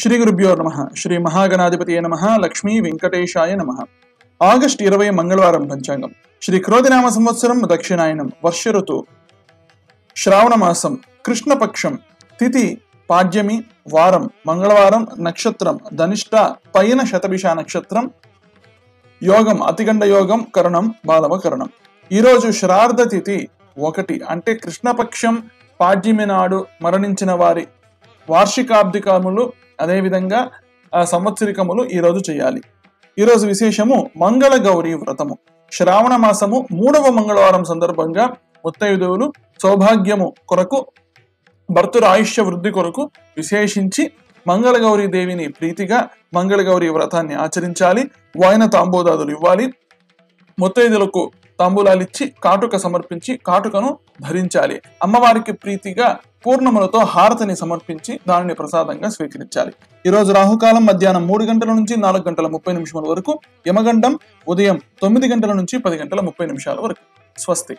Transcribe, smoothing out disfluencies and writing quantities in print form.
శ్రీ గురుభ్యో నమః. శ్రీ మహాగణాధిపతియే నమః. లక్ష్మీ వెంకటేశాయ నమః. ఆగస్టు 20 మంగళవారం పంచాంగం. శ్రీ క్రోధినామ సంవత్సరం దక్షిణాయనం, వర్ష ఋతువు, శ్రావణ మాసం, కృష్ణపక్షం, తిథి పాడ్యమి, వారం మంగళవారం, నక్షత్రం ధనిష్ట, పైన శతభిష నక్షత్రం, యోగం అతిగండ యోగం, కరణం బాలవ కరణం. ఈరోజు శ్రార్ధ తిథి 1 అంటే కృష్ణపక్షం పాడ్యమి నాడు మరణించిన వారి వార్షికాబ్దికములు అదేవిధంగా సంవత్సరికములు ఈరోజు చేయాలి. ఈరోజు విశేషము మంగళ గౌరీ వ్రతము. శ్రావణ మాసము 3వ మంగళవారం సందర్భంగా ముత్తైదువులు సౌభాగ్యము కొరకు, భర్తృ ఆయుష్య వృద్ధి కొరకు విశేషించి మంగళగౌరీ దేవిని ప్రీతిగా మంగళగౌరీ వ్రతాన్ని ఆచరించాలి. వాయన తాంబూలాదులు ఇవ్వాలి. ముత్తైదులకు తాంబూలాలు ఇచ్చి కాటుక సమర్పించి కాటుకను ధరించాలి. అమ్మవారికి ప్రీతిగా పూర్ణములతో హారతిని సమర్పించి దానిని ప్రసాదంగా స్వీకరించాలి. ఈరోజు రాహుకాలం మధ్యాహ్నం 3 గంటల నుంచి 4 గంటల 30 నిమిషాల వరకు, యమగండం ఉదయం 9 గంటల నుంచి 10 గంటల 30 నిమిషాల వరకు. స్వస్తి.